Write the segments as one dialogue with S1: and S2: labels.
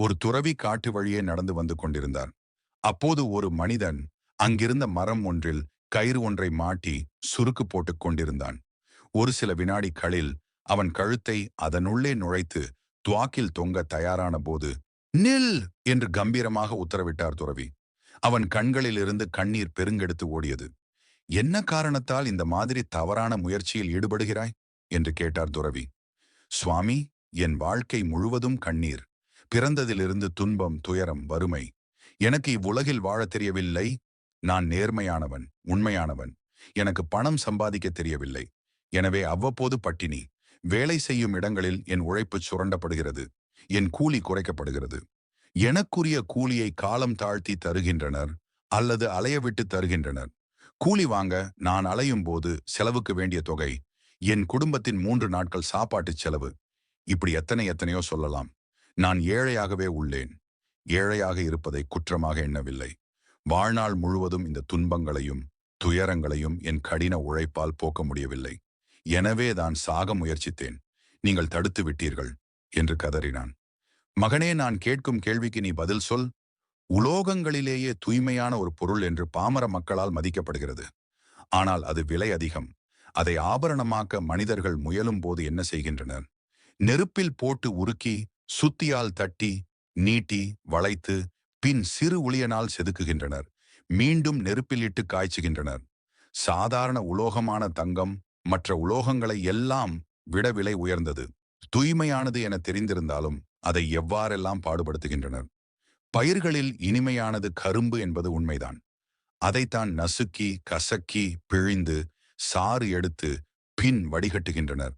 S1: ஒரு துறவி காட்டு வழியே நடந்து வந்து கொண்டிருந்தார். அப்போது ஒரு மனிதன் அங்கிருந்த மரம் ஒன்றில் கயிறு ஒன்றை மாட்டி சுருக்கு போட்டுக் கொண்டிருந்தான். ஒரு சில வினாடிகளில் அவன் கழுத்தை அதனுள்ளே நுழைத்து துவாக்கில் தொங்க தயாரான போது, நில் என்று கம்பீரமாக உத்தரவிட்டார் துறவி. அவன் கண்களிலிருந்து கண்ணீர் பெருங்கெடுத்து ஓடியது. என்ன காரணத்தால் இந்த மாதிரி தவறான முயற்சியில் ஈடுபடுகிறாய் என்று கேட்டார் துறவி. சுவாமி, என் வாழ்க்கை முழுவதும் கண்ணீர். பிறந்ததிலிருந்து துன்பம், துயரம், வறுமை. எனக்கு இவ்வுலகில் வாழத் தெரியவில்லை. நான் நேர்மையானவன், உண்மையானவன். எனக்கு பணம் சம்பாதிக்க தெரியவில்லை. எனவே அவ்வப்போது பட்டினி. வேலை செய்யும் இடங்களில் என் உழைப்பு சுரண்டப்படுகிறது. என் கூலி குறைக்கப்படுகிறது. எனக்குரிய கூலியை காலம் தாழ்த்தி தருகின்றனர் அல்லது அலைய விட்டு தருகின்றனர். கூலி வாங்க நான் அலையும் போது செலவுக்கு வேண்டிய தொகை, என் குடும்பத்தின் 3 நாட்கள் சாப்பாட்டுச் செலவு. இப்படி எத்தனையோ சொல்லலாம். நான் ஏழையாகவே உள்ளேன். ஏழையாக இருப்பதை குற்றமாக எண்ணவில்லை. வாழ்நாள் முழுவதும் இந்த துன்பங்களையும் துயரங்களையும் என் கடின உழைப்பால் போக்க முடியவில்லை. எனவே தான் சாக முயற்சித்தேன். நீங்கள் தடுத்து விட்டீர்கள் என்று கதறினான். மகனே, நான் கேட்கும் கேள்விக்கு நீ பதில் சொல். உலோகங்களிலேயே தூய்மையான ஒரு பொருள் என்று பாமர மக்களால் மதிக்கப்படுகிறது. ஆனால் அது விலை அதிகம். அதை ஆபரணமாக்க மனிதர்கள் முயலும் போது என்ன செய்கின்றனர்? நெருப்பில் போட்டு உருக்கி, சுத்தியால் தட்டி, நீட்டி, வளைத்து, பின் சிறு உளியனால் செதுக்குகின்றனர். மீண்டும் நெருப்பில் இட்டு காய்ச்சுகின்றனர். சாதாரண உலோகமான தங்கம் மற்ற உலோகங்களை எல்லாம் விட விலை உயர்ந்தது. தூய்மையானது என தெரிந்திருந்தாலும் அதை எவ்வாறெல்லாம் பாடுபடுத்துகின்றனர். பயிர்களில் இனிமையானது கரும்பு என்பது உண்மைதான். அதைத்தான் நசுக்கி, கசக்கி, பிழிந்து, சாறு எடுத்து, பின் வடிகட்டுகின்றனர்.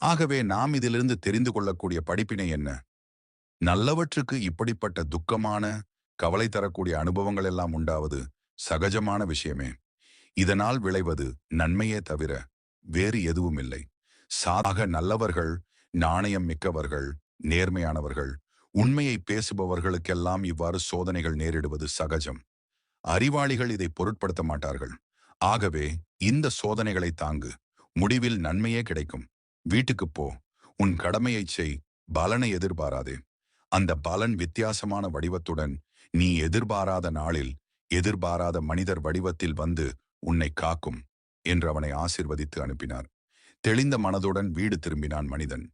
S1: ஆகவே நாம் இதிலிருந்து தெரிந்து கொள்ளக்கூடிய படிப்பினை என்ன? நல்லவற்றுக்கு இப்படிப்பட்ட துக்கமான, கவலை தரக்கூடிய அனுபவங்கள் எல்லாம் உண்டாவது சகஜமான விஷயமே. இதனால் விளைவது நன்மையே தவிர வேறு எதுவும் இல்லை. சாதாக நல்லவர்கள், நாணயம் மிக்கவர்கள், நேர்மையானவர்கள், உண்மையை பேசுபவர்களுக்கெல்லாம் இவ்வாறு சோதனைகள் நேரிடுவது சகஜம். அறிவாளிகள் இதை பொருட்படுத்த மாட்டார்கள். ஆகவே இந்த சோதனைகளை தாங்கு. முடிவில் நன்மையே கிடைக்கும். வீட்டுக்குப் போ. உன் கடமையைச் செய். பலனை எதிர்பாராதே. அந்த பலன் வித்தியாசமான வடிவத்துடன் நீ எதிர்பாராத நாளில் எதிர்பாராத மனிதர் வடிவத்தில் வந்து உன்னை காக்கும் என்று அவனை ஆசிர்வதித்து அனுப்பினார். தெளிந்த மனதுடன் வீடு திரும்பினான் மனிதன்.